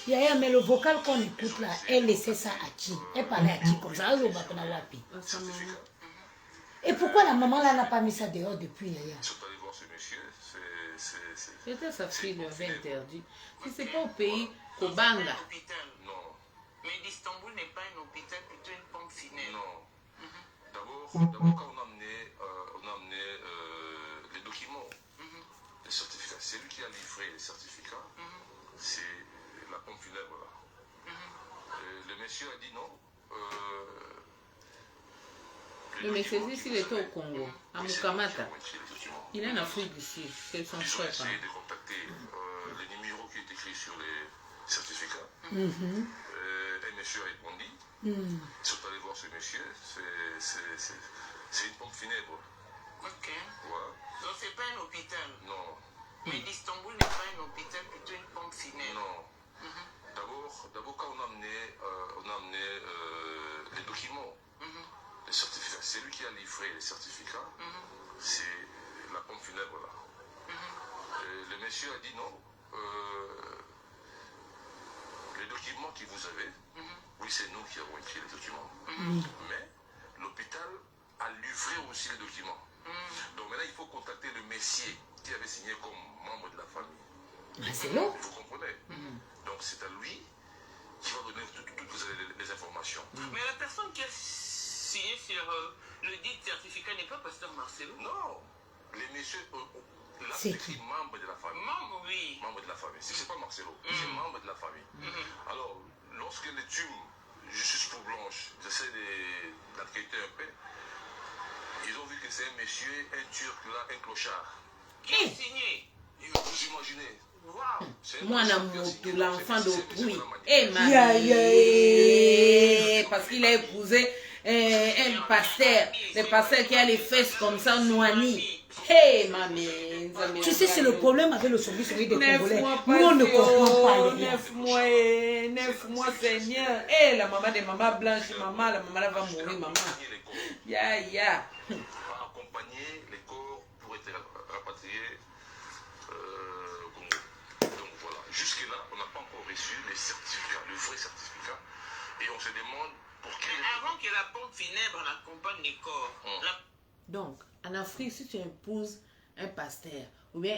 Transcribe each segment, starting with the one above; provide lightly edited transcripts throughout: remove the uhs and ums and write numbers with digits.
Yaya, mais le vocal qu'on écoute là, elle laissait ça à qui? Elle parlait à qui comme ça? Et pourquoi la maman là n'a pas mis ça dehors depuis Yaya? Peut-être sa fille lui avait interdit. Si c'est pas au pays, Kobanga. Non. Mais l'Istanbul n'est pas un hôpital, plutôt une pompe funèbre. Non. D'abord, quand on a amené les documents, les certificats, c'est lui qui a livré les certificats, c'est la pompe funèbre là. Le monsieur a dit non. Le monsieur dit s'il était au Congo, à Mukamata. Il est en Afrique d'ici, c'est son frère. Ils ont essayé de contacter les numéros qui étaient écrits sur les certificats. Un monsieur a répondu. Ils sont allés voir ce monsieur. C'est une pompe funèbre. Ok. Voilà. Donc c'est pas un hôpital. Non. Mais l'Istanbul n'est pas un hôpital, plutôt une pompe funèbre. Non. D'abord quand on a amené les documents, les certificats, c'est lui qui a livré les certificats. C'est la pompe funèbre là. Le monsieur a dit non. Les documents que vous avez, oui, c'est nous qui avons écrit les documents. Mais l'hôpital a livré aussi les documents. Donc maintenant, il faut contacter le messier qui avait signé comme membre de la famille. C'est long. Vous comprenez? Donc c'est à lui qui va donner toutes les informations. Mais la personne qui a signé sur le dit certificat n'est pas pasteur Marcelo? Non. Les messieurs, là, c'est écrit membre de la famille. Membre, oui. Membre de la famille. C'est pas Marcelo, c'est membre de la famille. Alors, lorsque les tumes, juste pour Blanche, j'essaie d'enquêter un peu, ils ont vu que c'est un monsieur, un turc là, un clochard. Qui a signé? Vous imaginez? Moi, l'enfant d'autrui. Eh, parce qu'il a épousé un pasteur. Le pasteur qui a les fesses comme ça, Noani. Hey, mamie. Tu sais, c'est le problème avec le service des Congolais. Nous, on ne comprend pas. 9 mois, Seigneur. Eh, la maman de maman blanche, maman, la maman va mourir, maman. Ya. Va accompagner les corps pour être rapatriés au Congo. Donc voilà, jusque-là, on n'a pas encore reçu les certificats, le vrai certificat. Et on se demande pour qui. Avant que la pompe funèbre accompagne les corps. Donc, en Afrique, si tu épouses un pasteur ou bien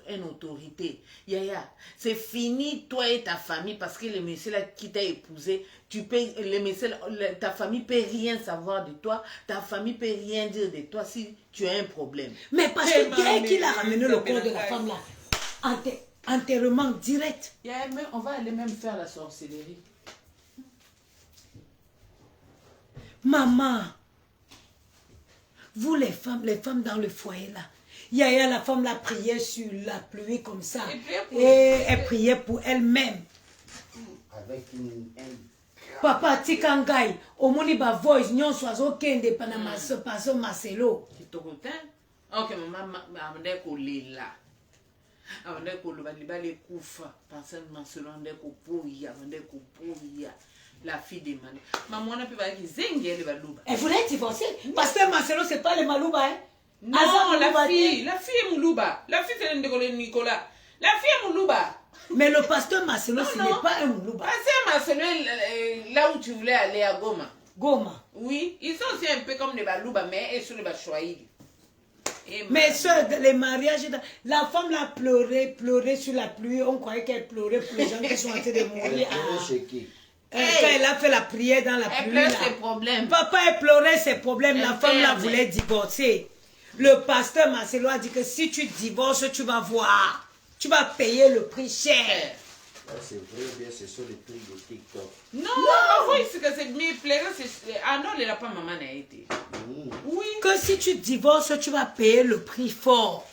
une autorité, Yaya, c'est fini toi et ta famille parce que le monsieur là qui t'a épousé, ta famille peut rien savoir de toi, ta famille peut rien dire de toi si tu as un problème. Mais parce que dès qu'il a ramené le corps de la femme là, enterrement direct. Yaya, on va aller même faire la sorcellerie. Maman, vous les femmes dans le foyer là, Yaya, la femme la priait sur la pluie comme ça. Et elle priait pour elle-même. Avec une... Papa Tikangai, au Moniba Voice, nyon soiseau kende panama paso Marcelo. Ok, maman, amandeko lila. Amandeko lubaliba le kufa. Passer Marcelo andeko pouya, amandeko pouya. La fille des Manu. Maman, on a pu voir qui zengi elle va louba. Elle voulait divorcer. Parce que Marcelo, c'est pas le Malouba, hein? Non, la fille est Moulouba. La fille, c'est Nicolas. La fille est Moulouba. Mais le pasteur Marcelo, ce n'est pas un Moulouba. Pasteur Marcelo, là où tu voulais aller à Goma. Goma. Oui, ils sont aussi un peu comme les Balouba, mais ils sont les Bachoaïd. Mais soeurs, les mariages, la femme l'a pleuré sur la pluie. On croyait qu'elle pleurait pour les gens qui sont en train de mourir. Quand elle a fait la prière dans la pluie. Elle pleurait ses problèmes. Papa, elle pleurait ses problèmes. La femme la voulait divorcer. Le pasteur Marcelo a dit que si tu divorces, tu vas voir. Tu vas payer le prix cher. C'est vrai, bien, ce sont les prix de TikTok. Non, c'est que c'est mieux plaisant. Ah non, il n'a pas maman n'a été. Oui. Que si tu divorces, tu vas payer le prix fort.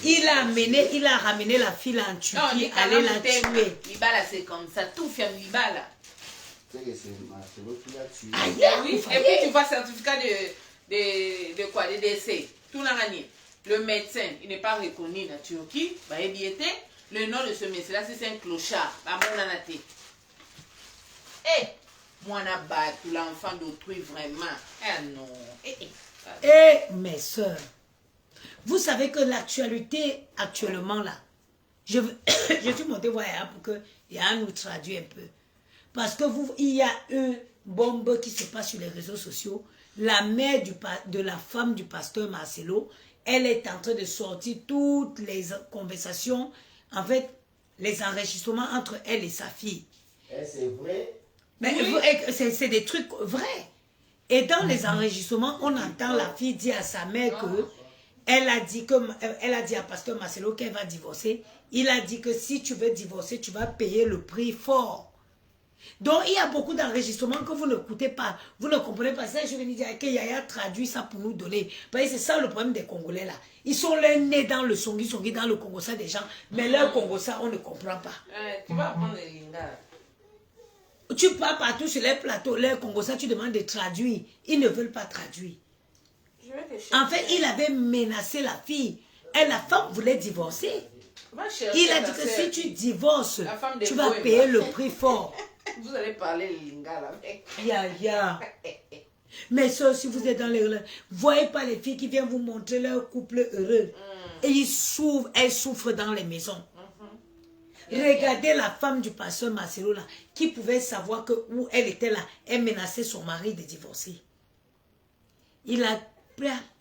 Il a ramené la fille en Turquie, aller la tuer. Libala, c'est comme ça, tout fait Libala. C'est Marcelo qui l'a tué. Oui, et puis tu vois certificat de quoi, de décès. Tout n'a gagné. Le médecin, il n'est pas reconnu en Turquie. Le nom de ce médecin-là, c'est un clochard. Eh, moi, on a battu l'enfant d'autrui vraiment. Ah non. Eh, mes soeurs. Vous savez que l'actualité, actuellement là, Je suis montée voir Yaya pour que Yaya nous traduise un peu. Parce que il y a une bombe qui se passe sur les réseaux sociaux. La mère de la femme du pasteur Marcelo, elle est en train de sortir toutes les conversations, en fait, les enregistrements entre elle et sa fille. C'est vrai? Mais oui. C'est des trucs vrais. Et dans les enregistrements, on entend la fille dire à sa mère que elle a dit à pasteur Marcelo qu'elle va divorcer. Il a dit que si tu veux divorcer, tu vas payer le prix fort. Donc, il y a beaucoup d'enregistrements que vous n'écoutez pas. Vous ne comprenez pas ça. Je vais dire que Yaya traduit ça pour nous donner. C'est ça le problème des Congolais là. Ils sont les nés dans le songi dans le Congo, ça des gens. Mais leur Congo, ça, on ne comprend pas. Tu vas apprendre les lingala. Tu pars partout sur les plateaux, les Congo, ça, tu demandes de traduire. Ils ne veulent pas traduire. En fait, il avait menacé la fille. Et la femme voulait divorcer. Il a dit que si tu divorces, tu vas payer le prix fort. Vous allez parler le lingala avec. Mais ça, si vous êtes dans les... Voyez pas les filles qui viennent vous montrer leur couple heureux. Et elles souffrent dans les maisons. Regardez la femme du pasteur Marcelo là, qui pouvait savoir que où elle était là, elle menaçait son mari de divorcer. Il a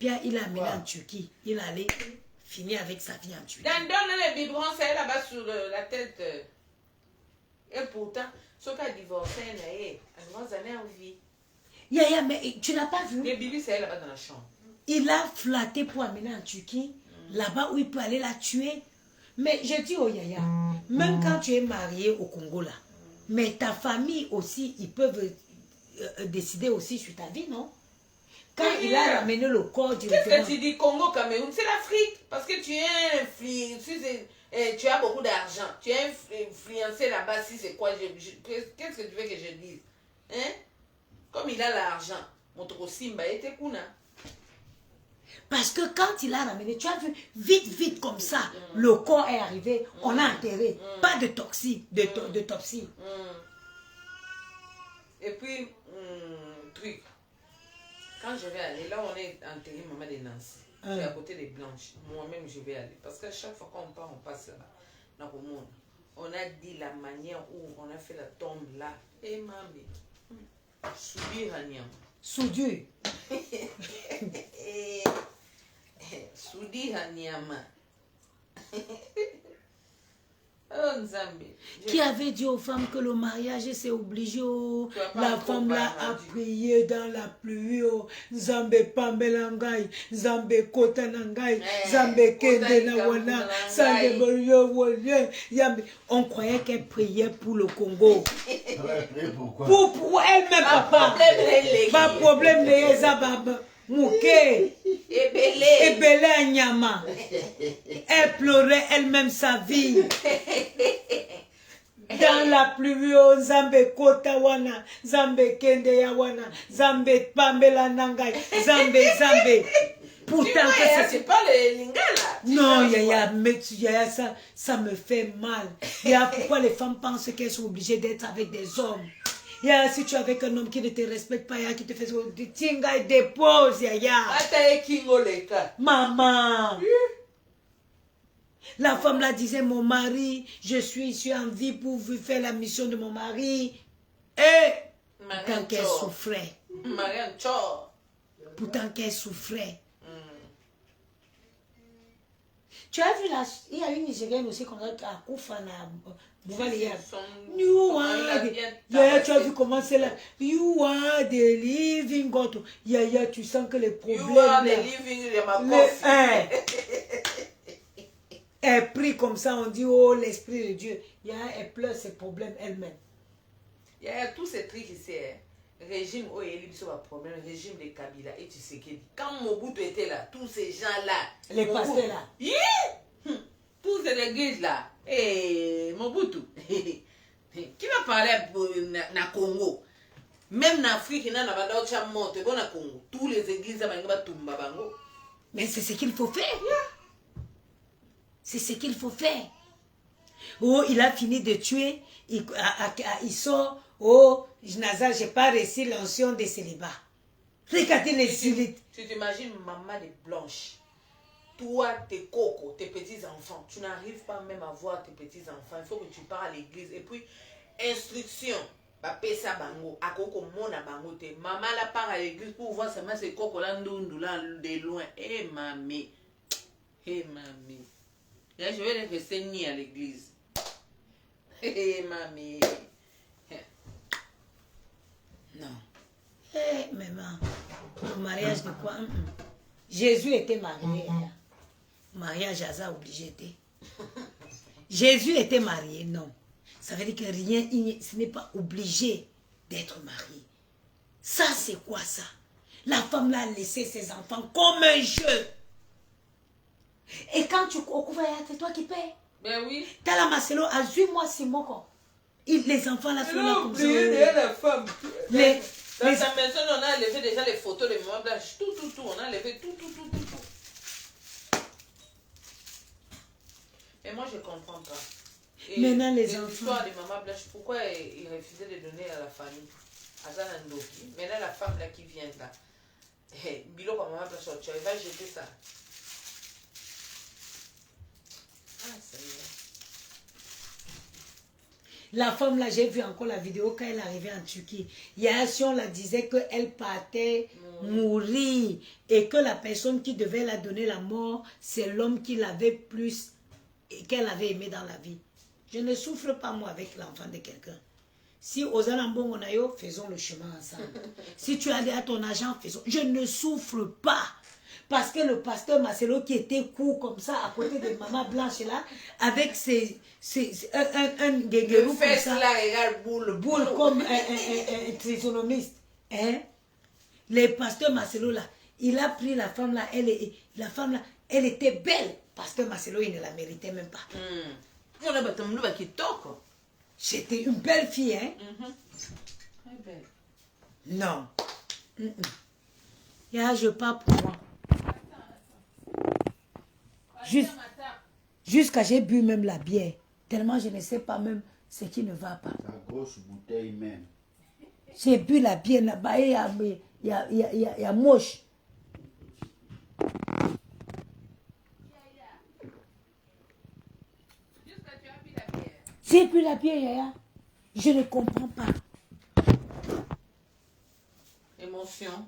amené en Turquie. Il allait finir avec sa vie en Turquie. Donne les biberons, c'est là-bas sur la tête. Et pourtant, ce qui a divorcé, elle a vie. Yaya, mais tu n'as pas vu? Les bibis, c'est là-bas dans la chambre. Il a flatté pour amener en Turquie, là-bas où il peut aller la tuer. Mais je dis au Yaya, même quand tu es marié au Congo là, mais ta famille aussi, ils peuvent décider aussi sur ta vie, non? Quand il a ramené le corps du référent... Qu'est-ce que tu dis Congo, Cameroun? C'est l'Afrique. Parce que tu es tu as beaucoup d'argent. Tu es influencé là-bas, si c'est quoi? Qu'est-ce que tu veux que je dise? Hein? Comme il a l'argent, mon Simba était Kuna. Parce que quand il a ramené, tu as vu, vite comme ça, le corps est arrivé, on a enterré. Pas de toxie, d'autopsie. Et puis, truc. Quand je vais aller, là on est enterré maman de Nancy. C'est à côté des Blanches. Moi-même je vais aller. Parce qu'à chaque fois qu'on part, on passe là. Dans le monde. On a dit la manière où on a fait la tombe là. Et mamie. Soudure à Niam. Soudure. Soudure à Niam. Oh, Nzambi. Qui avait dit aux femmes que le mariage c'est obligé. La femme là a prié dans la pluie. Nzambe Pambelangai, Nzambe Kotanangai, Nzambe Kende Nawana, Nzambe Boyo. On croyait qu'elle priait pour le Congo. Pour elle-même, papa. Pas problème de Ezabab. Mouké. Ebele Nyama. Elle pleurait elle-même sa vie. Dans la pluie, Zambe Kotawana, Zambe Kende Yawana, Zambe Pambela Nangai, Zambe. Pourtant, c'est pas le lingala. Non, Yaya, ça me fait mal. Pourquoi les femmes pensent qu'elles sont obligées d'être avec des hommes? Yaya, si tu es avec un homme qui ne te respecte pas, Yaya, qui te fait des tinga et dépose, Yaya. Maman. La femme là disait, mon mari, je suis en vie pour faire la mission de mon mari. Et pourtant qu'elle souffrait. Pourtant qu'elle souffrait. Tu as vu là, il y a une Nigérienne aussi qu'on a à Koufana. Tu as vu comment c'est là? You are the living God. Yaya, tu sens que les problèmes. You are the living elle prie comme ça, on dit, oh, l'Esprit de Dieu. Yaya, elle pleure ses problèmes elle-même. Il y a tous ces trucs ici. Régime, oh, il y a un problème, régime de Kabila. Et tu sais que quand Mobutu était là, tous ces gens-là. Les pasteurs là. Tous ces églises là. Et Mobutu. Qui va parler na Congo? Même en Afrique, il y a un monte bon na Congo. Tous les églises bango. Mais c'est ce qu'il faut faire. C'est ce qu'il faut faire. Oh, il a fini de tuer. Il sort. Oh, Naza, je n'ai pas reçu l'onction des célibats. Regardez les élites. Tu t'imagines maman de Blanche. toi, tes cocos, tes petits-enfants, tu n'arrives pas même à voir tes petits-enfants. Il faut que tu pars à l'église. Et puis, instruction. Pesa bango, akoko mona bango te. Maman la part à l'église pour voir seulement ces cocos là de loin. Eh mamie. Eh mamie. Là, je vais les rester ni à l'église. Eh mamie. Non. Eh, maman. Le mariage de quoi? Jésus était marié. Mariage hasard obligé. Jésus était marié, non. Ça veut dire que rien, ce n'est pas obligé d'être marié. Ça, c'est quoi ça? La femme l'a laissé ses enfants comme un jeu. Et quand tu couvres, c'est toi qui payes. Ben oui. T'as la Marcelo à 8 mois, 6 mois, quoi. Les enfants là sont là comme ça. La femme. Dans sa maison, on a levé déjà les photos de Maman Blanche. Tout. On a levé tout. Et moi, je ne comprends pas. Et maintenant, les enfants. L'histoire de Maman Blanche, pourquoi il refusait de donner à la famille? Maintenant, la femme là qui vient là. Bilo comme Maman Blanche, tu va jeter ça. Ah, ça y est. La femme là, j'ai vu encore la vidéo quand elle arrivait en Turquie. Yassion la disait qu'elle partait mourir et que la personne qui devait la donner la mort, c'est l'homme qui l'avait plus et qu'elle avait aimé dans la vie. Je ne souffre pas moi avec l'enfant de quelqu'un. Si aux Alambon on a eu, faisons le chemin ensemble. Si tu as à ton argent, faisons. Je ne souffre pas. Parce que le pasteur Marcelo qui était court comme ça à côté de Maman Blanche là, avec un guéguerou comme ça, là, regarde, boule comme un trisonomiste. Hein? Le pasteur Marcelo là, il a pris la femme là, elle était belle. Pasteur Marcelo, il ne la méritait même pas. C'était une belle fille, hein? Très belle. Non. Je pars pour moi. Jusqu'à j'ai bu même la bière. Tellement je ne sais pas même ce qui ne va pas. La grosse bouteille même. J'ai bu la bière là-bas et il y a moche. J'ai bu la bière, Yaya. Je ne comprends pas. Émotion.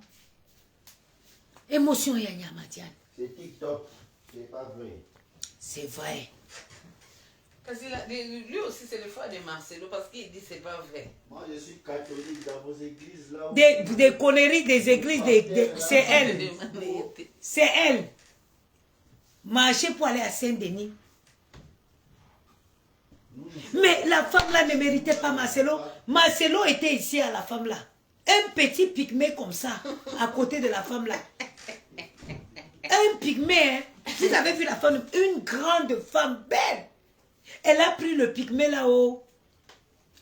Émotion, Yaya Madiane. C'est TikTok. C'est pas vrai. C'est vrai. Parce que lui aussi, c'est le frère de Marcelo parce qu'il dit que c'est pas vrai. Moi, je suis catholique dans vos églises là. Des conneries des églises, c'est elle. C'est elle. Marcher pour aller à Saint-Denis. Mais la femme là ne méritait pas Marcelo. Marcelo était ici à la femme là. Un petit pygmée comme ça, à côté de la femme là. Un pygmée, hein. Vous avez vu la femme, une grande femme belle. Elle a pris le pygmée là-haut.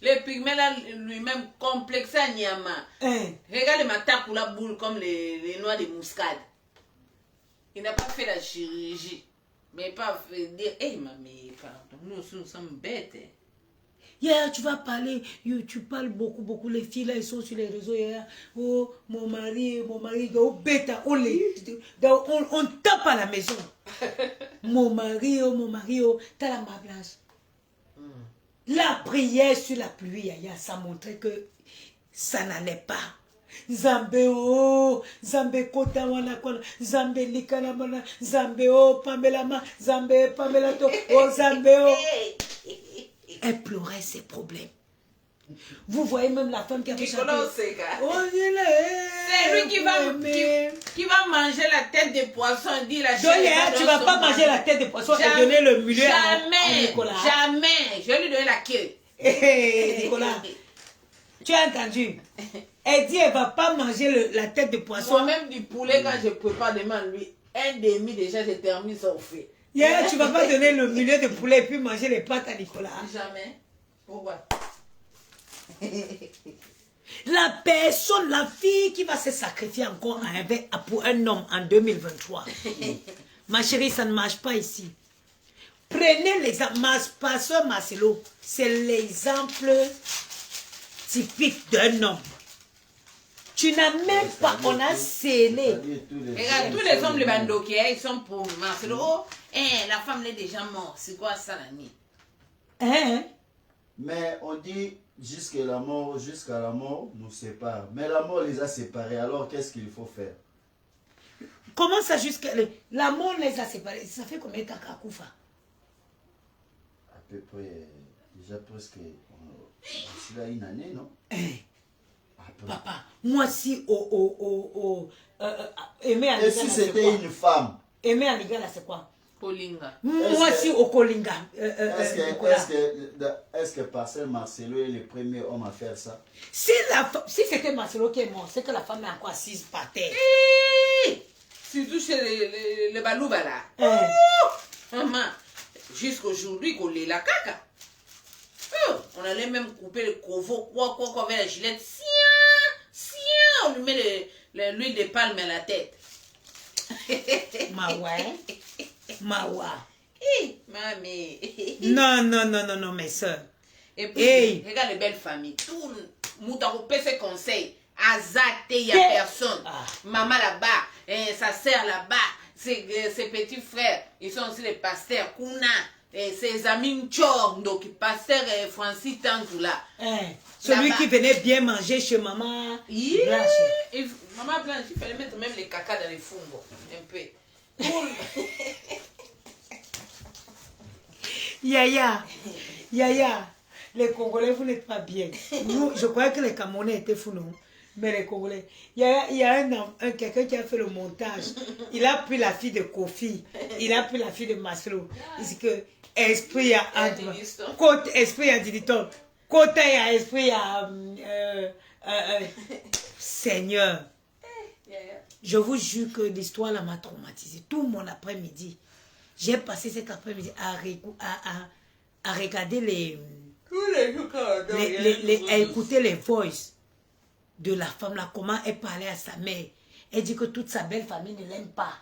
Le pygmée là, lui-même, complexé à Niama. Regarde ma tape pour la boule comme les noix de muscade. Il n'a pas fait la chirurgie. Mais pas fait dire, hé mamie, pardon, nous sommes bêtes. Yeah, tu vas parler, tu parles beaucoup, les filles là, elles sont sur les réseaux, yeah. Oh, mon mari, oh, bête, on tape à la maison. mon mari, oh, t'as la Maman Blanche. La prière sur la pluie, Yaya, ça montrait que ça n'allait pas. Zambe oh, Zambe kota wana kona, Zambe likana mana, Zambe oh, Pamela ma, Zambe Pamela to, oh, Zambe oh. Elle pleurait ses problèmes. Vous voyez même la femme qui a fait chanter. C'est lui qui va manger la tête de poisson. Dit la donc, tu ne vas pas manger la tête de poisson et donner le milieu à Nicolas. Jamais. Je vais lui donner la queue. Nicolas, tu as entendu? Elle dit elle ne va pas manger la tête de poisson. Moi-même du poulet, quand je prépare demain, lui, un demi déjà, j'ai terminé ça au fait. Yeah, tu ne vas pas donner le milieu de poulet et puis manger les pâtes à Nicolas. Jamais. Pourquoi? La personne, la fille qui va se sacrifier encore pour un homme en 2023. Ma chérie, ça ne marche pas ici. Prenez l'exemple. Pasteur Marcelo, c'est l'exemple typique d'un homme. Tu n'as même pas, on a scellé. Regarde, tous les hommes, les bandokiers, ils sont pour Marcelo. Oh, la femme est déjà morte. C'est quoi ça, la nuit? Hein? Mais on dit jusqu'à la mort nous sépare. Mais la mort les a séparés. Alors qu'est-ce qu'il faut faire? Comment ça jusqu'à... La mort les a séparés. Ça fait combien de temps qu'à Koufa? À peu près, déjà presque... C'est là une année, non? Papa, moi si Aimé Et Anigala, si c'est c'était quoi? une femme? Aimé Anigala, c'est quoi? Kolinga. Moi si au Kolinga. Est-ce que Parcel Marcelo est le premier homme à faire ça? Si c'était Marcelo qui est mort, c'est que la femme est encore assise par terre. Surtout chez les balouba là. Maman, jusqu'aujourd'hui, qu'on l'ait la caca. On allait même couper le covo, quoi, avec la gilette. On lui met l'huile de palme à la tête. Mawa. Mamie. Non, mes soeurs. Et puis, regarde les belles familles. Tout le monde a coupé ses conseils. Azate, il n'y a personne. Maman là-bas, sa sœur là-bas, ses petits frères, ils sont aussi les pasteurs. Kuna, ses amis Nchor, donc pasteur Francis Tangoula. Celui qui venait bien manger chez maman. Blanche. Maman Blanche, il fallait mettre même les caca dans les fungos. Un peu. Yaya, les Congolais, vous n'êtes pas bien. Nous, je croyais que les Camerounais étaient fous, non? Mais les Congolais, il y a quelqu'un qui a fait le montage. Il a pris la fille de Kofi, il a pris la fille de Maslow. Il dit que esprit a entre. Côté esprit a dit côté a esprit a. Seigneur, je vous jure que l'histoire là m'a traumatisé. Tout mon après-midi, j'ai passé cet après-midi à regarder à écouter les voices de la femme là, comment elle parlait à sa mère. Elle dit que toute sa belle famille ne l'aime pas.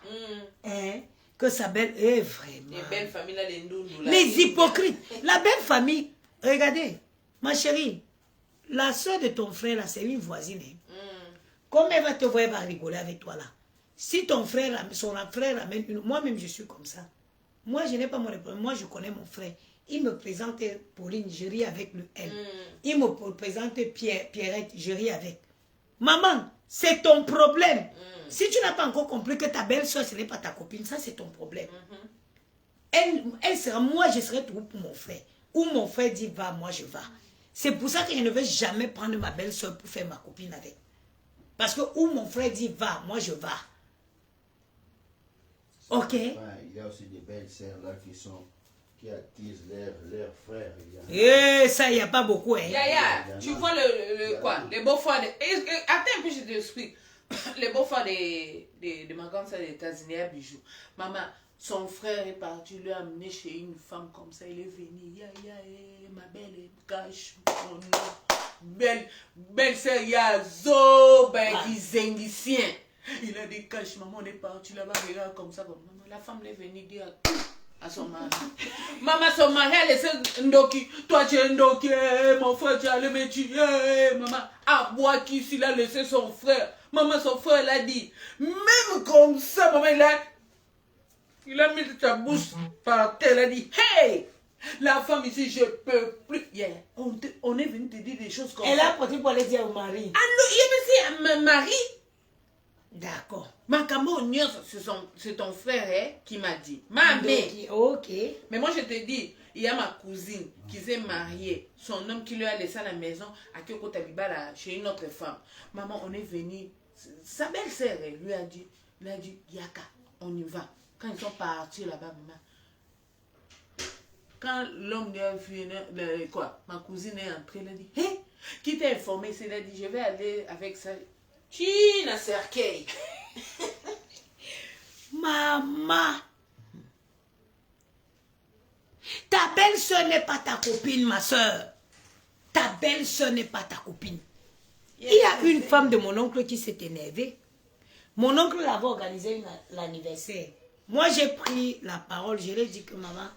Que sa belle... vraiment. Les belles familles là, les Ndundu là. Les hypocrites. La belle famille, regardez, ma chérie, la soeur de ton frère là, c'est une voisine. Comme elle va te voir, elle va rigoler avec toi là. Si ton frère, son frère amène une... Moi-même, je suis comme ça. Moi, je n'ai pas mon problème. Moi, je connais mon frère. Il me présente Pauline, je ris avec le M. Il me présente Pierrette, je ris avec. Maman, c'est ton problème. Si tu n'as pas encore compris que ta belle-soeur, ce n'est pas ta copine, ça c'est ton problème. Elle sera, moi je serai tout pour mon frère. Ou mon frère dit va, moi je vais. C'est pour ça que je ne vais jamais prendre ma belle-soeur pour faire ma copine avec. Parce que où mon frère dit va, moi je vais. Ok? Il y a aussi des belles-sœurs là qui attisent leurs frères. Ça, il n'y a pas beaucoup. Hein. Yaya, tu vois quoi? Les beaux-frères attends un peu, je t'explique. Les beaux-frères de ma grande sœur des États-Unis à Bijou. Maman, son frère est parti, lui a amené chez une femme comme ça. Il est venu. Yaya, ma belle, cache mon nom. Belle-sœur Yazo, des Indiciens. Il a dit cache, maman, on est parti là-bas, regarde comme ça. Maman, la femme est venue dire à son mari. Maman, son mari a laissé Ndoki. Toi, tu es Ndoki. Mon frère, tu allais me tuer. Maman, à boire qui s'il a laissé son frère. Maman, son frère l'a dit. Même comme ça, maman, il a mis sa bouche par terre. Il a dit, hey, la femme ici, je peux plus. Yeah. On est venu te dire des choses comme ça. Elle a porté pour aller dire au mari. Ah non, il y a un mari. D'accord. Makambo, c'est ton frère qui m'a dit. Ma mère. Ok. Mais moi, je te dis, il y a ma cousine qui s'est mariée. Son homme qui lui a laissé à la maison à Kyoko Tabiba chez une autre femme. Maman, on est venu. Sa belle-sœur lui a dit, Yaka, on y va. Quand ils sont partis là-bas, maman. Quand l'homme de quoi, ma cousine est entrée, elle a dit, hé, qui t'a informé? Elle a dit, je vais aller avec ça. China Serkei. Maman. Ta belle-soeur n'est pas ta copine, ma soeur. Ta belle-soeur n'est pas ta copine. Il y a une femme de mon oncle qui s'est énervée. Mon oncle avait organisé l'anniversaire. Moi, j'ai pris la parole. Je lui ai dit que maman,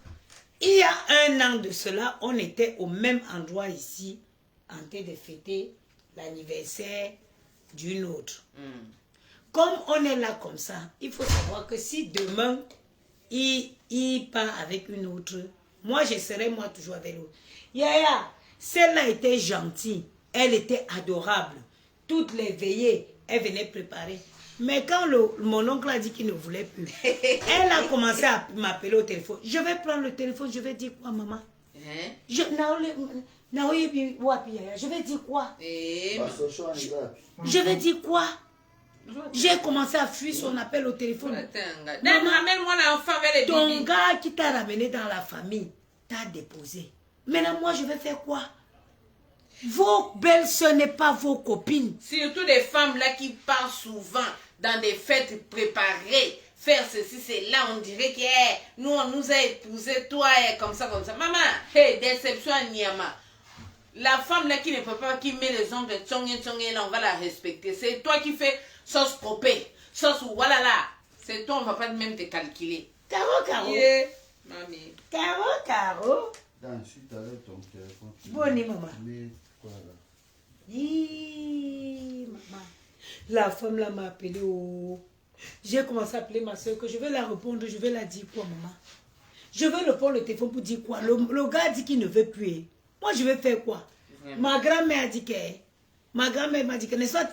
il y a 1 an de cela, on était au même endroit ici, en train de fêter l'anniversaire d'une autre. Comme on est là comme ça, il faut savoir que si demain, il part avec une autre, moi, je serai moi toujours avec l'autre. Yaya, celle-là était gentille, elle était adorable. Toutes les veillées, elle venait préparer. Mais quand mon oncle a dit qu'il ne voulait plus, elle a commencé à m'appeler au téléphone. Je vais prendre le téléphone, je vais dire quoi, maman? Je vais dire quoi? Je vais dire quoi? J'ai commencé à fuir son appel au téléphone. Ramène-moi l'enfant vers les ton gars qui t'a ramené dans la famille t'a déposé. Maintenant, moi, je vais faire quoi? Vos belles-sœurs n'est pas vos copines. Surtout des femmes là qui partent souvent dans des fêtes préparées. Faire ceci, c'est là, on dirait que nous, on nous a épousés, toi, comme ça, comme ça. Maman, déception à Niama. La femme là qui ne peut pas, qui met les ongles de là, on va la respecter. C'est toi qui fais sauce propée, sauce ou voilà là. C'est toi, on va pas même te calculer. Caro. Yeah. Mamie. Caro. Dan, si tu avais ton téléphone. Bonne maman. Mais quoi là? Maman. La femme là m'a appelé. J'ai commencé à appeler ma soeur que je vais la répondre. Je vais la dire quoi, maman? Je vais répondre le téléphone pour dire quoi? Le gars dit qu'il ne veut plus. Moi, je vais faire quoi? Ma grand-mère a dit que... Ma grand-mère m'a dit que n'est-ce pas,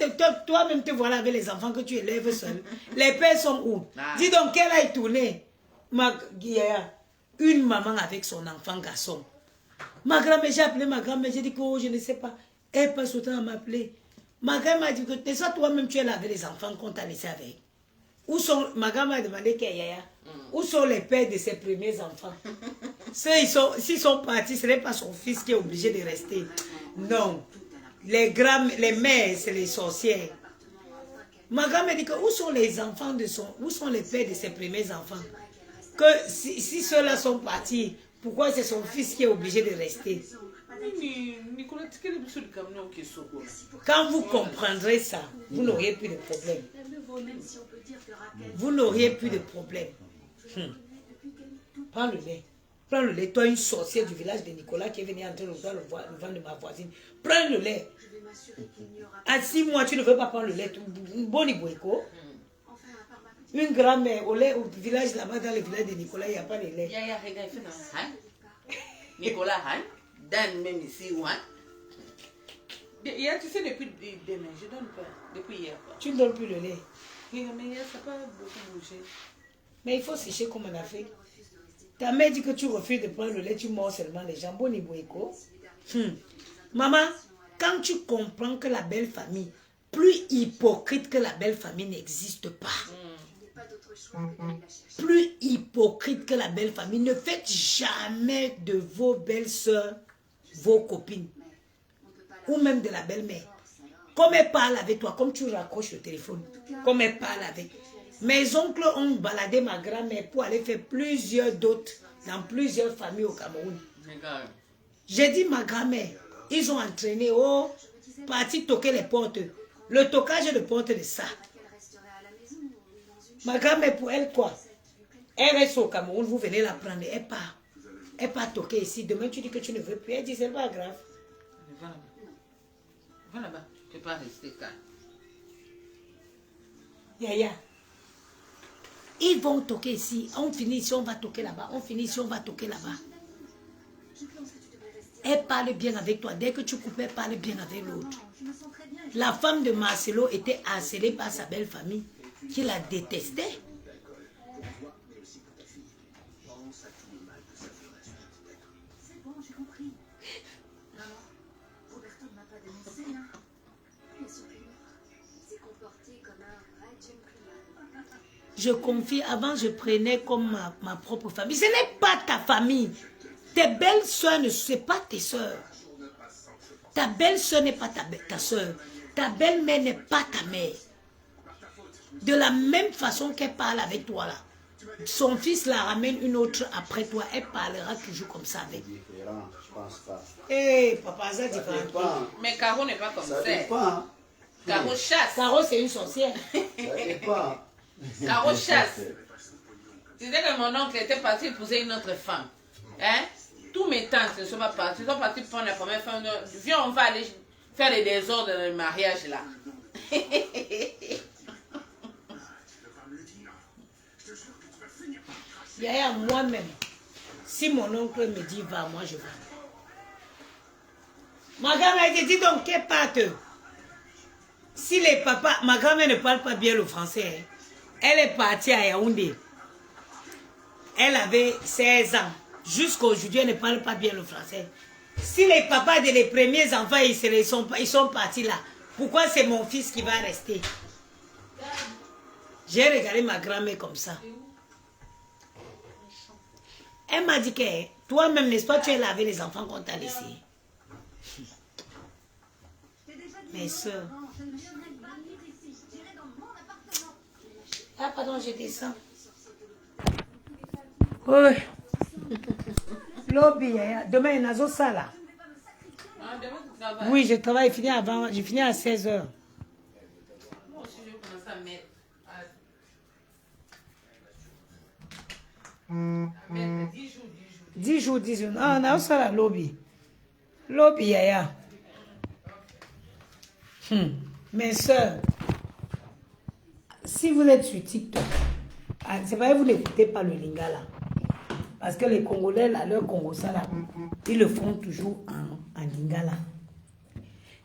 toi-même te voilà avec les enfants que tu élèves seul. Les pères sont où? Dis donc, qu'elle aille tourner. Une maman avec son enfant garçon. Ma grand-mère, j'ai appelé ma grand-mère, j'ai dit que je ne sais pas. Elle passe autant à m'appeler. Ma grand-mère m'a dit que n'est-ce pas, toi-même tu es là avec les enfants qu'on t'a laissé avec. Où sont, ma grand-mère a demandé où sont les pères de ses premiers enfants? S'ils sont partis, ce n'est pas son fils qui est obligé de rester. Non. Les mères, c'est les sorcières. Ma grand-mère dit que où sont les enfants où sont les pères de ses premiers enfants? Que si ceux-là sont partis, pourquoi c'est son fils qui est obligé de rester? Quand vous comprendrez ça, vous n'auriez plus de problème. Vous n'auriez plus de problème. Prends le lait. Prends le lait. Toi, une sorcière du village de Nicolas qui est venue entrer dans le vent de ma voisine. Prends le lait. À 6 mois, tu ne veux pas prendre le lait. Boni Boiko. Une grand-mère au village là-bas, dans le village de Nicolas, il n'y a pas de lait. Nicolas, Dan même ici, hier, tu sais, depuis demain, je donne pas. Depuis hier. Tu ne donnes plus le lait. Oui, mais hier, ça n'a pas beaucoup bougé. Mais il faut sécher comme on a fait. Ta mère dit que tu refuses de prendre le lait, tu mords seulement les jambons et boéco. Maman, quand tu comprends que la belle famille, plus hypocrite que la belle famille n'existe pas. Plus hypocrite que la belle famille. Ne faites jamais de vos belles soeurs vos copines. Ou même de la belle-mère. Comme elle parle avec toi, comme tu raccroches le téléphone. Comme elle parle avec. Mes oncles ont baladé ma grand-mère pour aller faire plusieurs dots dans plusieurs familles au Cameroun. J'ai dit ma grand-mère, ils ont entraîné parti toquer les portes. Le toquage de porte de ça. Ma grand-mère, pour elle, quoi? Elle reste au Cameroun, vous venez la prendre, elle part. Elle part toquer ici. Demain, tu dis que tu ne veux plus. Elle dit, c'est pas grave. Va là-bas. Tu ne peux pas rester calme. Yaya. Ils vont toquer ici. On finit ici, on va toquer là-bas. On finit ici, on va toquer là-bas. Elle parle bien avec toi. Dès que tu coupes, elle parle bien avec l'autre. La femme de Marcelo était harcelée par sa belle famille, qui la détestait. Je confie, avant je prenais comme ma propre famille. Ce n'est pas ta famille. Tes belles soeurs ne sont pas tes soeurs. Ta belle soeur n'est pas ta soeur. Ta belle-mère n'est pas ta mère. De la même façon qu'elle parle avec toi là. Son fils la ramène une autre après toi. Elle parlera toujours comme ça avec. Je pense pas. Papa, ça différent. Mais Caro n'est pas comme ça. Ça dépend. Caro chasse. Caro, c'est une sorcière. Ça dépend. Caro chasse. Tu disais que mon oncle était parti épouser une autre femme. Hein? Tous mes tantes ne sont pas partis. Ils sont partis prendre la première femme. Viens, on va aller faire les désordres dans le mariage là. Yaya, moi-même, si mon oncle me dit va, moi je vais. Ma grand-mère te dit donc qu'elle parte. Si les papas, ma grand-mère ne parle pas bien le français, hein. Elle est partie à Yaoundé. Elle avait 16 ans. Jusqu'à aujourd'hui, elle ne parle pas bien le français. Si les papas de les premiers enfants, ils sont partis là, pourquoi c'est mon fils qui va rester? J'ai regardé ma grand-mère comme ça. Elle m'a dit que toi-même, n'est-ce pas, tu es lavé les enfants qu'on t'a laissés. Mes soeurs. Ah, pardon, je descends. Oui. Lobby, demain, il y a un ça là. Oui, je travaille, je finis à 16 h. Moi aussi, je commence à mettre 10 jours. Ah, on a ça là, lobby. Lobby, yaya. Mes soeurs, si vous êtes sur TikTok, c'est vrai, vous n'écoutez pas le Lingala. Parce que les Congolais, là, leur Congo, ça, là, ils le font toujours en Lingala.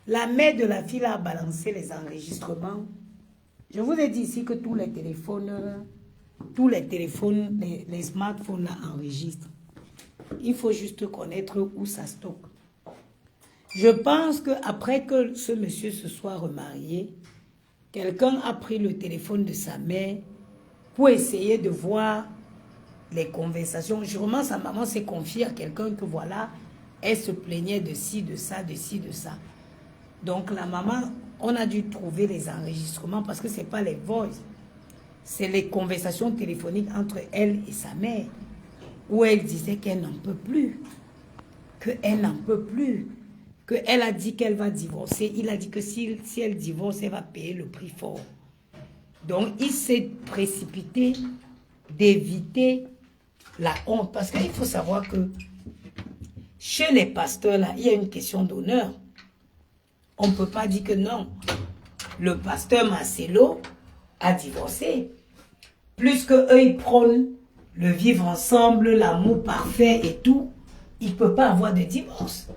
La mère de la fille a balancé les enregistrements. Je vous ai dit ici que tous les téléphones, les smartphones là enregistrent. Il faut juste connaître où ça stocke. Je pense qu'après que ce monsieur se soit remarié, quelqu'un a pris le téléphone de sa mère pour essayer de voir les conversations. Sûrement, sa maman s'est confiée à quelqu'un que voilà, elle se plaignait de ci, de ça, de ci, de ça. Donc la maman, on a dû trouver les enregistrements parce que ce n'est pas les voices. C'est les conversations téléphoniques entre elle et sa mère où elle disait qu'elle n'en peut plus. Qu'elle n'en peut plus. Qu'elle a dit qu'elle va divorcer. Il a dit que si elle divorce, elle va payer le prix fort. Donc il s'est précipité d'éviter la honte. Parce qu'il faut savoir que chez les pasteurs, là, il y a une question d'honneur. On ne peut pas dire que non. Le pasteur Marcelo a divorcé. Plus qu'eux, ils prônent le vivre ensemble, l'amour parfait et tout, il ne peut pas avoir de divorce.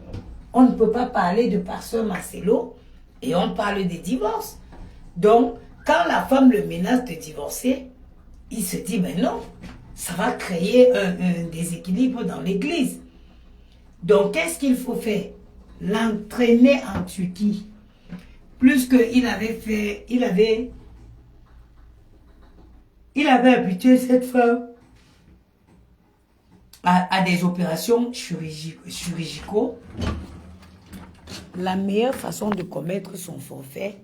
On ne peut pas parler de pasteur Marcelo et on parle de divorce. Donc, quand la femme le menace de divorcer, il se dit, mais non, ça va créer un déséquilibre dans l'église. Donc, qu'est-ce qu'il faut faire? L'entraîner en Turquie. Plus qu'il avait fait, il avait habitué cette femme à des opérations chirurgicaux. La meilleure façon de commettre son forfait,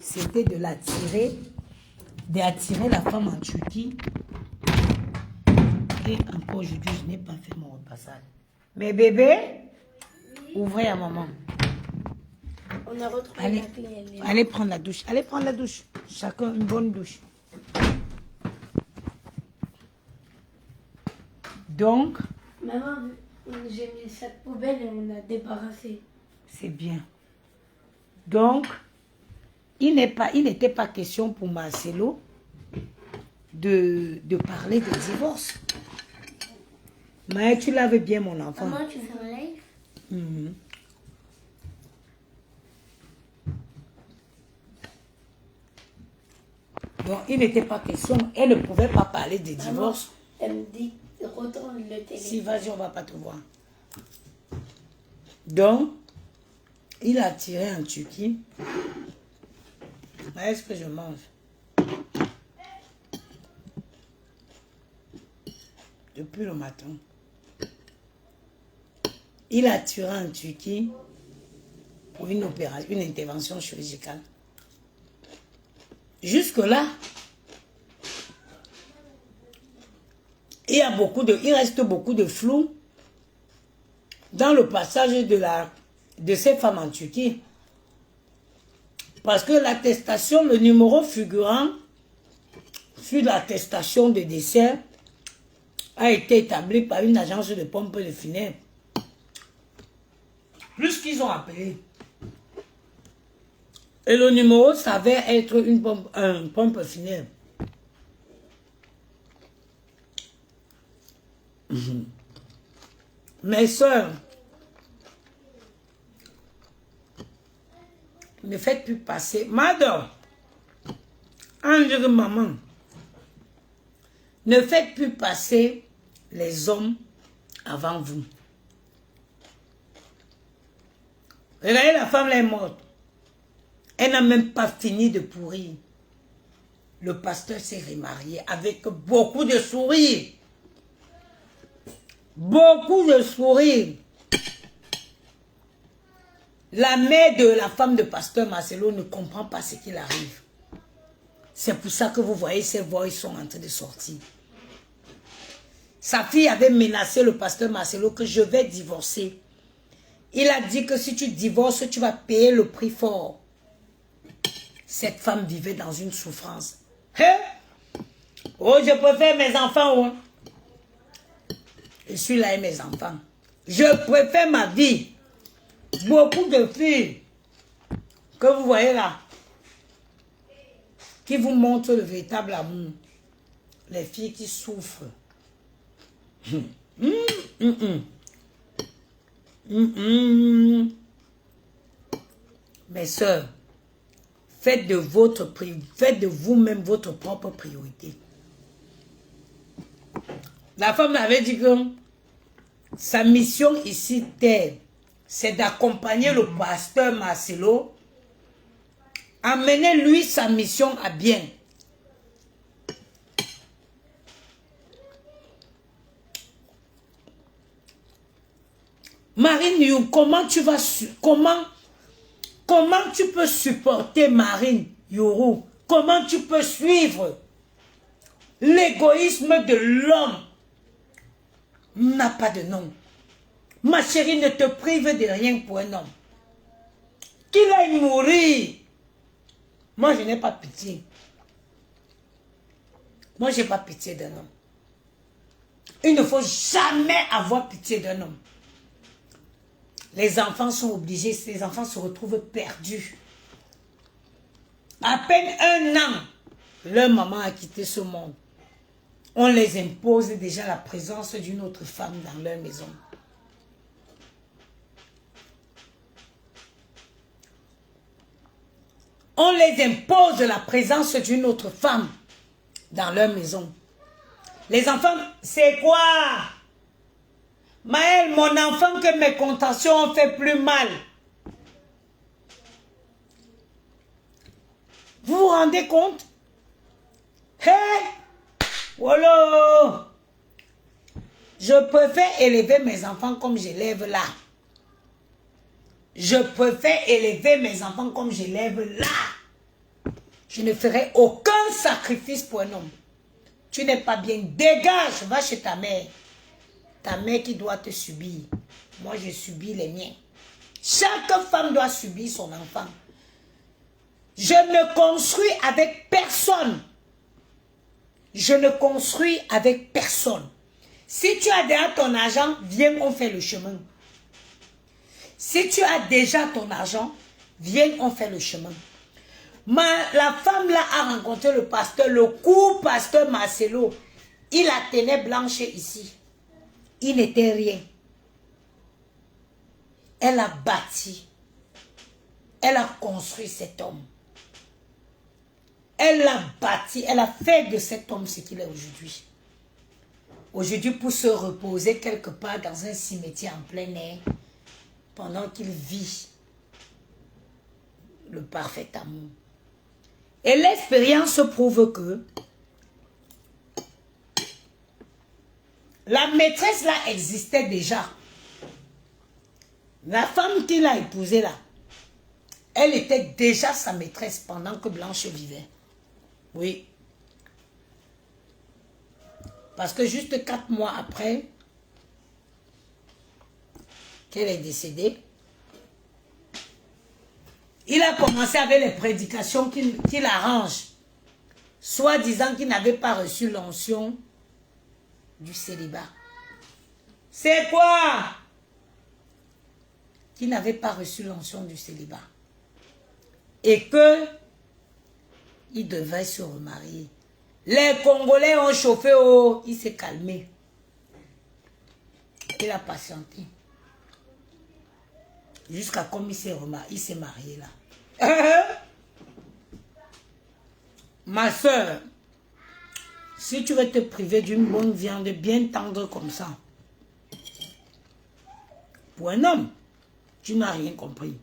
c'était de l'attirer, d'attirer la femme en Turquie. Et encore aujourd'hui, je n'ai pas fait mon repassage. Mais bébé, ouvrez à maman. On a retrouvé la clé. Allez prendre la douche. Allez prendre la douche. Chacun une bonne douche. Donc, Maman, j'ai mis cette poubelle et on l'a débarrassée. c'est bien. Donc, il n'était pas question pour Marcelo de parler de divorce. Mais tu l'avais bien, mon enfant. Maman, tu fais un live? Mhm. Donc, il n'était pas question. Elle ne pouvait pas parler de divorce. Elle me dit, retourne le téléphone. Si, vas-y, on ne va pas te voir. Donc, il a tiré en Turquie. Est-ce que je mange? Depuis le matin. Il a tiré en Turquie pour une opération, une intervention chirurgicale. Jusque-là, il reste beaucoup de flou dans le passage de ces femmes en Turquie. Parce que l'attestation, le numéro figurant sur l'attestation de décès a été établi par une agence de pompe de funèbres. Plus qu'ils ont appelé. Et le numéro s'avère être une pompe funèbre. Mes soeurs, ne faites plus passer. Madame, André, maman, ne faites plus passer les hommes avant vous. Regardez, la femme là est morte. Elle n'a même pas fini de pourrir. Le pasteur s'est remarié avec beaucoup de sourires. Beaucoup de sourires. La mère de la femme de pasteur Marcelo ne comprend pas ce qu'il arrive. C'est pour ça que vous voyez ces voix sont en train de sortir. Sa fille avait menacé le pasteur Marcelo que je vais divorcer. Il a dit que si tu divorces, tu vas payer le prix fort. Cette femme vivait dans une souffrance. Hein? Oh, je préfère mes enfants. Oh. Je suis là et mes enfants. Je préfère ma vie. Beaucoup de filles que vous voyez là, qui vous montrent le véritable amour. Les filles qui souffrent. Mes soeurs, faites de vous-même votre propre priorité. La femme avait dit que sa mission ici, c'est d'accompagner le pasteur Marcelo, amener lui sa mission à bien. Marine, comment tu peux supporter Marine Yourou? Comment tu peux suivre l'égoïsme de l'homme? N'a pas de nom. Ma chérie, ne te prive de rien pour un homme. Qu'il aille mourir. Moi, je n'ai pas pitié. Moi, je n'ai pas pitié d'un homme. Il ne faut jamais avoir pitié d'un homme. Les enfants sont obligés, ces enfants se retrouvent perdus. À peine un an, leur maman a quitté ce monde. On les impose déjà la présence d'une autre femme dans leur maison. On les impose la présence d'une autre femme dans leur maison. Les enfants, c'est quoi? Maël, mon enfant, que mes contentions ont fait plus mal. Vous vous rendez compte? Hé! Voilà! Je préfère élever mes enfants comme j'élève là. Je préfère élever mes enfants comme j'élève là. Je ne ferai aucun sacrifice pour un homme. Tu n'es pas bien. Dégage, va chez ta mère. Ta mère qui doit te subir. Moi, je subis les miens. Chaque femme doit subir son enfant. Je ne construis avec personne. Je ne construis avec personne. Si tu as déjà ton argent, viens, on fait le chemin. Si tu as déjà ton argent, viens, on fait le chemin. La femme là a rencontré le pasteur, le court pasteur Marcelo. Il la tenait blanche ici. Il n'était rien. Elle a bâti. Elle a construit cet homme. Elle l'a bâti. Elle a fait de cet homme ce qu'il est aujourd'hui. Aujourd'hui, pour se reposer quelque part dans un cimetière en plein air, pendant qu'il vit le parfait amour. Et l'expérience prouve que la maîtresse là existait déjà. La femme qu'il a épousée là, elle était déjà sa maîtresse pendant que Blanche vivait. Oui. Parce que juste 4 mois après qu'elle est décédée, il a commencé avec les prédications qu'il arrange, soit disant qu'il n'avait pas reçu l'onction du célibat. C'est quoi? Qu'il n'avait pas reçu l'onction du célibat. et que il devait se remarier. Les Congolais ont chauffé, oh, il s'est calmé. Il a patienté. Jusqu'à comme il s'est marié là. Ma soeur, si tu veux te priver d'une bonne viande bien tendre comme ça, pour un homme, tu n'as rien compris.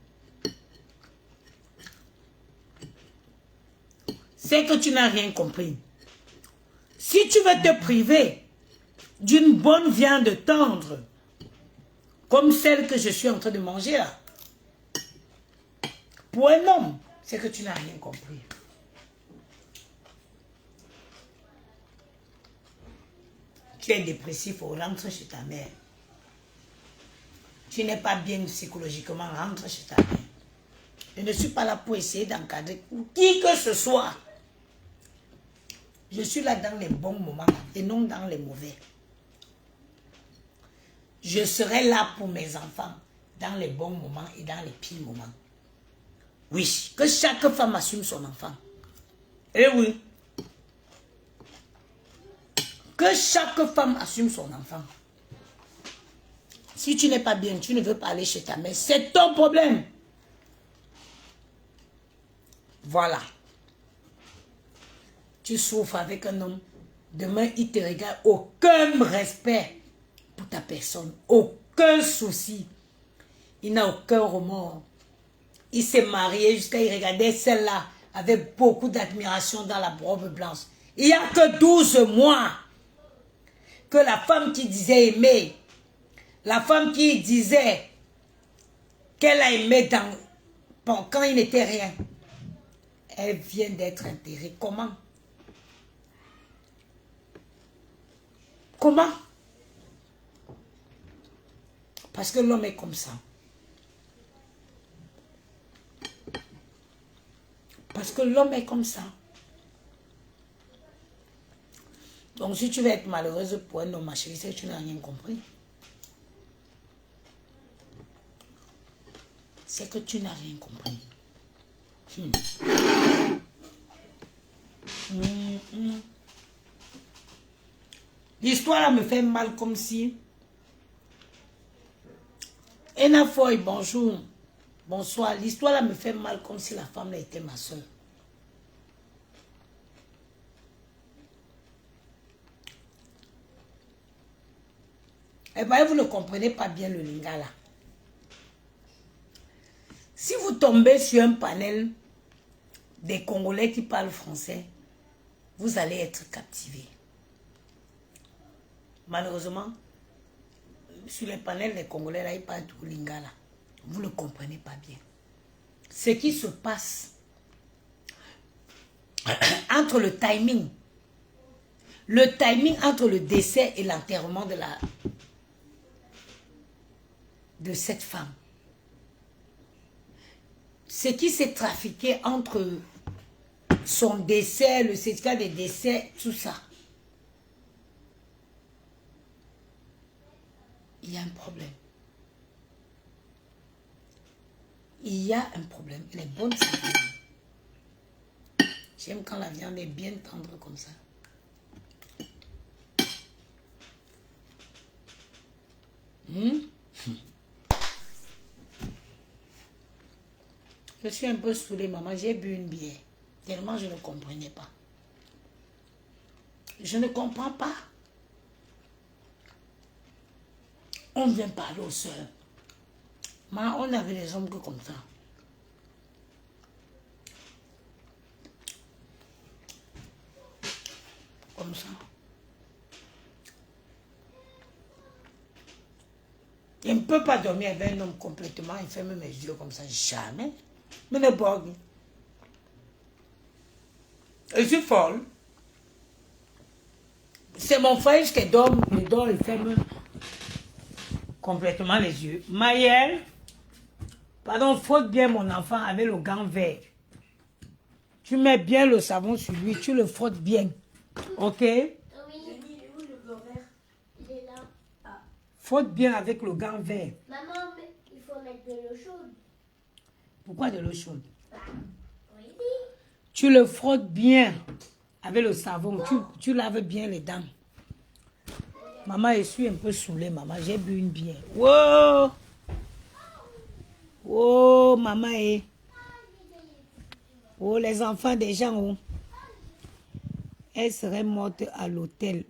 C'est que tu n'as rien compris. Si tu veux te priver d'une bonne viande tendre, comme celle que je suis en train de manger là, pour un homme, c'est que tu n'as rien compris. Tu es dépressif, rentre chez ta mère. Tu n'es pas bien psychologiquement, rentre chez ta mère. Je ne suis pas là pour essayer d'encadrer qui que ce soit. Je suis là dans les bons moments et non dans les mauvais. Je serai là pour mes enfants dans les bons moments et dans les pires moments. Oui, que chaque femme assume son enfant. Eh oui. Que chaque femme assume son enfant. Si tu n'es pas bien, tu ne veux pas aller chez ta mère, c'est ton problème. Voilà. Tu souffres avec un homme. Demain, il te regarde. Aucun respect pour ta personne. Aucun souci. Il n'a aucun remords. Il s'est marié jusqu'à il regardait celle-là avec beaucoup d'admiration dans la robe blanche. Il n'y a que 12 mois que la femme qui disait aimer, la femme qui disait qu'elle a aimé quand il n'était rien, elle vient d'être enterrée. Comment? Comment? Parce que l'homme est comme ça. Parce que l'homme est comme ça. Donc si tu veux être malheureuse pour un homme, ma chérie, c'est que tu n'as rien compris. C'est que tu n'as rien compris. L'histoire là me fait mal comme si... Ena Foy, bonjour. Bonsoir. L'histoire là me fait mal comme si la femme là était ma soeur. Eh bien, vous ne comprenez pas bien le lingala. Si vous tombez sur un panel des Congolais qui parlent français, vous allez être captivé. Malheureusement, sur les panels des Congolais, là, ils parlent tout lingala. Vous ne comprenez pas bien. Ce qui se passe entre le timing entre le décès et l'enterrement de cette femme. Ce qui s'est trafiqué entre son décès, le certificat de décès, tout ça. Il y a un problème. Il y a un problème. Elle est bonne cette viande. J'aime quand la viande est bien tendre comme ça. Je suis un peu saoulée, maman. J'ai bu une bière. Tellement je ne comprenais pas. Je ne comprends pas. On vient parler aux soeurs. Mais on avait des hommes que comme ça. Comme ça. Je ne peux pas dormir avec un homme complètement et fermer mes yeux comme ça. Jamais. Mais ne pas. Je suis folle. C'est mon frère qui dort, il ferme complètement les yeux. Maëlle, pardon, frotte bien mon enfant avec le gant vert. Tu mets bien le savon sur lui, tu le frottes bien. Ok? Oui. Il est où le gant vert? Il est là. Ah. Frotte bien avec le gant vert. Maman, il faut mettre de l'eau chaude. Pourquoi de l'eau chaude? Tu le frottes bien avec le savon. Tu laves bien les dents. Maman, je suis un peu saoulée, maman. J'ai bu une bière. Wow! Oh, maman, oh, les enfants des gens, oh. Elle serait morte à l'hôtel.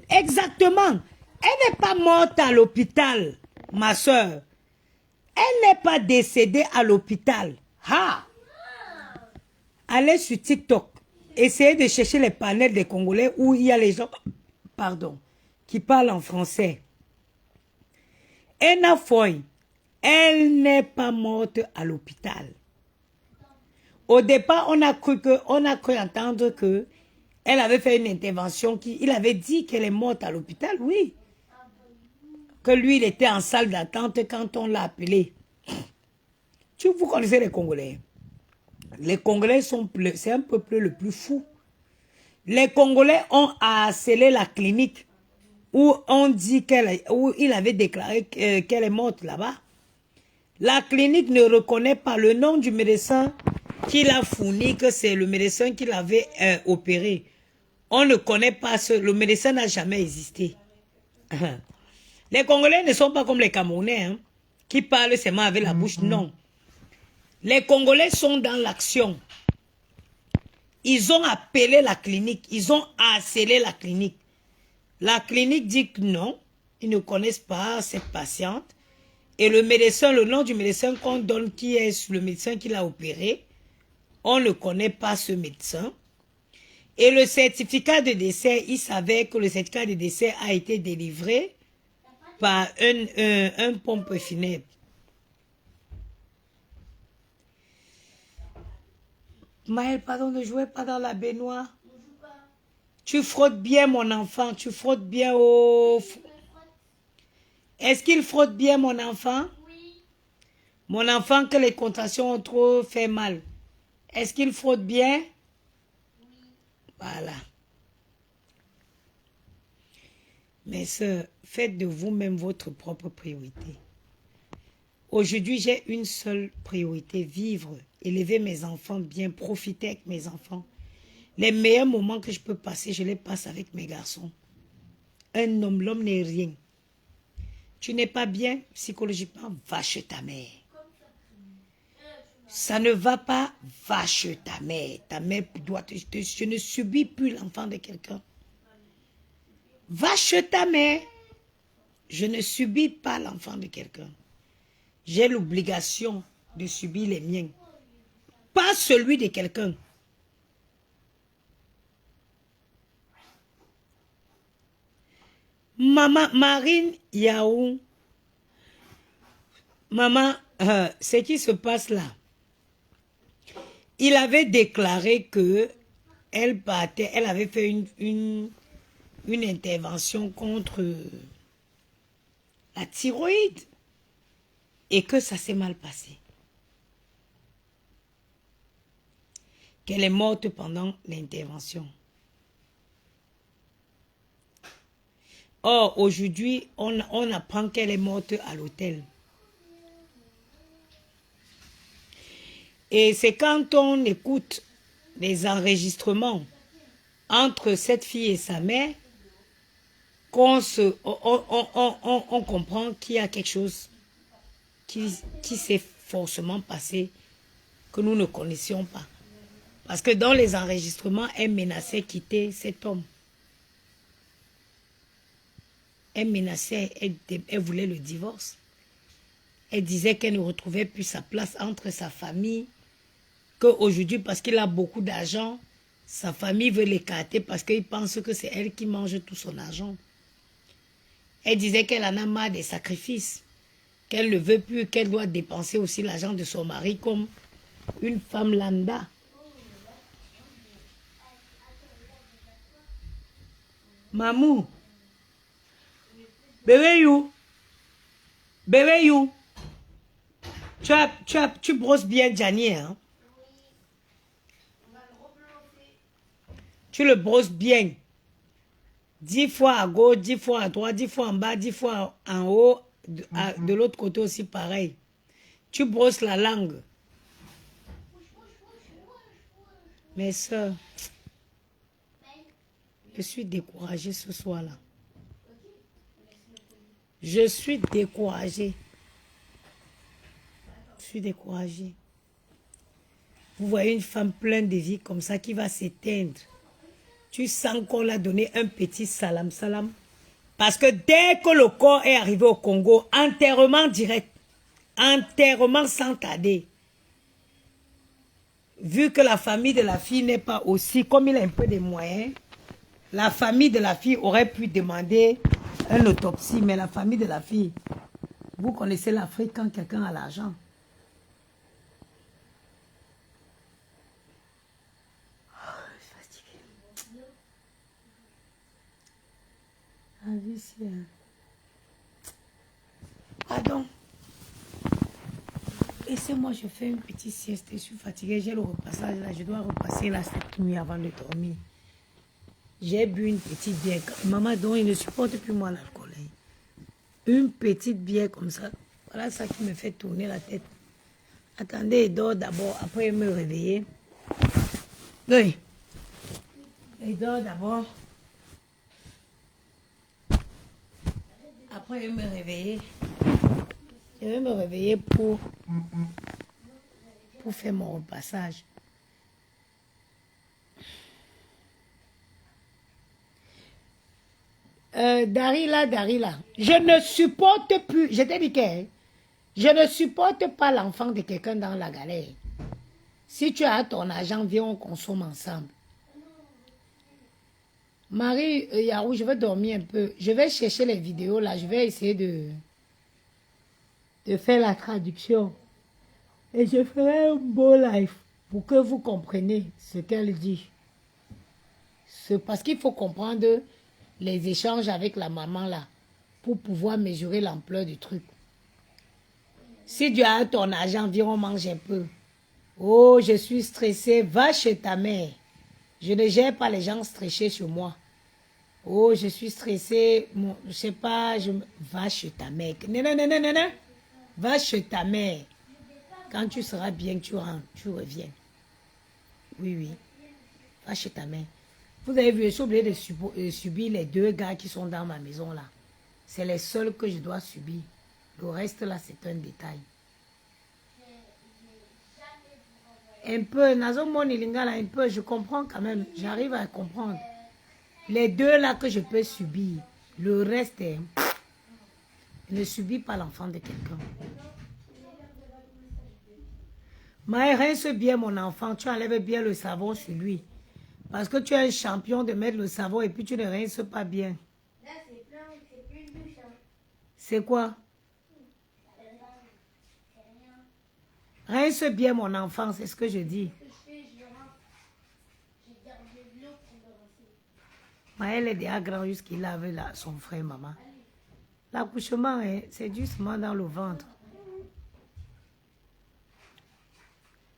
Exactement. Elle n'est pas morte à l'hôpital, ma soeur. Elle n'est pas décédée à l'hôpital. Ha! Allez sur TikTok. Essayez de chercher les panels des Congolais où il y a les gens, pardon, qui parlent en français. Ena Foy, elle n'est pas morte à l'hôpital. Au départ, on a cru entendre que elle avait fait une intervention il avait dit qu'elle est morte à l'hôpital, oui. Que lui, il était en salle d'attente quand on l'a appelé. Vous connaissez les Congolais. Les Congolais c'est un peuple le plus fou. Les Congolais ont harcelé la clinique où on dit où il avait déclaré qu'elle est morte là-bas. La clinique ne reconnaît pas le nom du médecin qui l'a fourni, que c'est le médecin qui l'avait opéré. On ne connaît pas le médecin n'a jamais existé. Les Congolais ne sont pas comme les Camerounais, hein, qui parlent seulement avec la bouche, non. Les Congolais sont dans l'action. Ils ont appelé la clinique, ils ont harcelé la clinique. La clinique dit que non, ils ne connaissent pas cette patiente. Et le médecin, le nom du médecin qu'on donne, qui est le médecin qui l'a opéré, on ne connaît pas ce médecin. Et le certificat de décès, il savait que le certificat de décès a été délivré par un pompe funèbre. Maël, pardon, ne jouez pas dans la baignoire. Tu frottes bien, mon enfant. Tu frottes bien au... Est-ce qu'il frotte bien, mon enfant? Oui. Mon enfant, que les contractions ont trop fait mal. Est-ce qu'il frotte bien? Oui. Voilà. Mes sœurs, faites de vous-même votre propre priorité. Aujourd'hui, j'ai une seule priorité, vivre, élever mes enfants bien, profiter avec mes enfants. Les meilleurs moments que je peux passer, je les passe avec mes garçons. Un homme, l'homme n'est rien. Tu n'es pas bien psychologiquement, va chez ta mère. Ça ne va pas, va chez ta mère. Ta mère doit je ne subis plus l'enfant de quelqu'un. Va chez ta mère. Je ne subis pas l'enfant de quelqu'un. J'ai l'obligation de subir les miens. Pas celui de quelqu'un. Maman, Marine Yaou. Maman, ce qui se passe là. Il avait déclaré que elle avait fait une intervention contre la thyroïde. Et que ça s'est mal passé. Qu'elle est morte pendant l'intervention. Or, aujourd'hui, on apprend qu'elle est morte à l'hôtel. Et c'est quand on écoute les enregistrements entre cette fille et sa mère qu'on comprend qu'il y a quelque chose qui s'est forcément passé que nous ne connaissions pas. Parce que dans les enregistrements, elle menaçait de quitter cet homme. Elle menaçait, elle voulait le divorce. Elle disait qu'elle ne retrouvait plus sa place entre sa famille, qu'aujourd'hui, parce qu'il a beaucoup d'argent, sa famille veut l'écarter parce qu'il pense que c'est elle qui mange tout son argent. Elle disait qu'elle en a marre des sacrifices, qu'elle ne veut plus, qu'elle doit dépenser aussi l'argent de son mari comme une femme lambda. Mamou, bébé you, tu brosses bien Gianni, hein? Tu le brosses bien. 10 fois à gauche, 10 fois à droite, 10 fois en bas, 10 fois en haut. De l'autre côté aussi pareil. Tu brosses la langue. Mes soeurs, je suis découragée ce soir-là. Je suis découragée. Je suis découragée. Vous voyez une femme pleine de vie comme ça qui va s'éteindre. Tu sens qu'on l'a donné un petit salam salam. Parce que dès que le corps est arrivé au Congo, enterrement direct, enterrement sans tarder. Vu que la famille de la fille n'est pas aussi, comme il a un peu de moyens, la famille de la fille aurait pu demander une autopsie, mais la famille de la fille, vous connaissez l'Afrique quand quelqu'un a l'argent. Pardon. Laissez-moi, je fais une petite sieste. Je suis fatiguée, j'ai le repassage là. Je dois repasser là cette nuit avant de dormir. J'ai bu une petite bière. Maman, donc, il ne supporte plus moi l'alcool. Une petite bière comme ça. Voilà ça qui me fait tourner la tête. Attendez, il dort d'abord, après il me réveiller. Oui. Il dort d'abord. Après, il me réveiller. Je vais me réveiller pour faire mon repassage. Darila, je ne supporte plus, je t'ai dit que je ne supporte pas l'enfant de quelqu'un dans la galère. Si tu as ton argent, viens, on consomme ensemble. Marie, Yarou, je vais dormir un peu. Je vais chercher les vidéos là, je vais essayer de faire la traduction. Et je ferai un beau live pour que vous compreniez ce qu'elle dit. C'est parce qu'il faut comprendre les échanges avec la maman là pour pouvoir mesurer l'ampleur du truc. Si tu as ton argent, viens, on mange un peu. Oh, je suis stressée, va chez ta mère. Je ne gère pas les gens stressés chez moi. Oh, je suis stressée, je sais pas, va chez ta mère. Non. Va chez ta mère. Quand tu seras bien, tu rentres, tu reviens. Oui. Va chez ta mère. Vous avez vu, je suis obligée de subir les 2 gars qui sont dans ma maison là. C'est les seuls que je dois subir. Le reste là, c'est un détail. Un peu, Nazomo Nilinga là, un peu, je comprends quand même. J'arrive à comprendre. Les 2 là que je peux subir. Le reste, je ne subis pas l'enfant de quelqu'un. Maë, rince bien mon enfant, tu enlèves bien le savon sur lui. Parce que tu es un champion de mettre le savon et puis tu ne rinces pas bien. Là, c'est plein, c'est plus une douche. Hein. C'est quoi? Rince bien mon enfant, c'est ce que je dis. Elle est déjà grand jusqu'il avait son frère, maman. L'accouchement, c'est justement dans le ventre.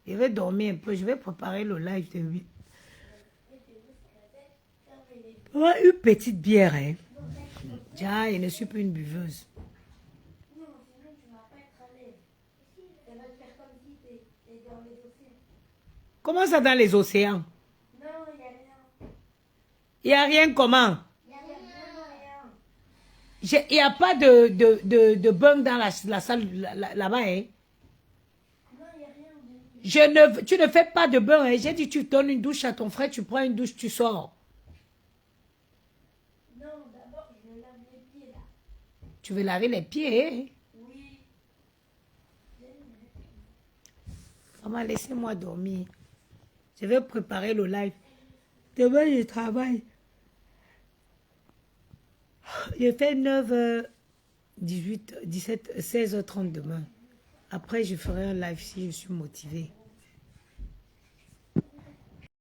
Je vais dormir un peu, je vais préparer le live de 8. Une petite bière, hein. Déjà, je ne suis plus une buveuse. Comment ça dans les océans? Non, il n'y a rien. Il n'y a rien comment? Il n'y a rien. Il n'y a pas de bain dans la salle là-bas, hein? Non, il n'y a rien. Tu ne fais pas de bain, hein? J'ai dit tu donnes une douche à ton frère, tu prends une douche, tu sors. Non, d'abord, je vais laver les pieds là. Tu veux laver les pieds, hein? Oui. Maman, laissez-moi dormir. Je vais préparer le live. Demain, je travaille. Je fais 9h, 18, 17, 16h30 demain. Après, je ferai un live si je suis motivée.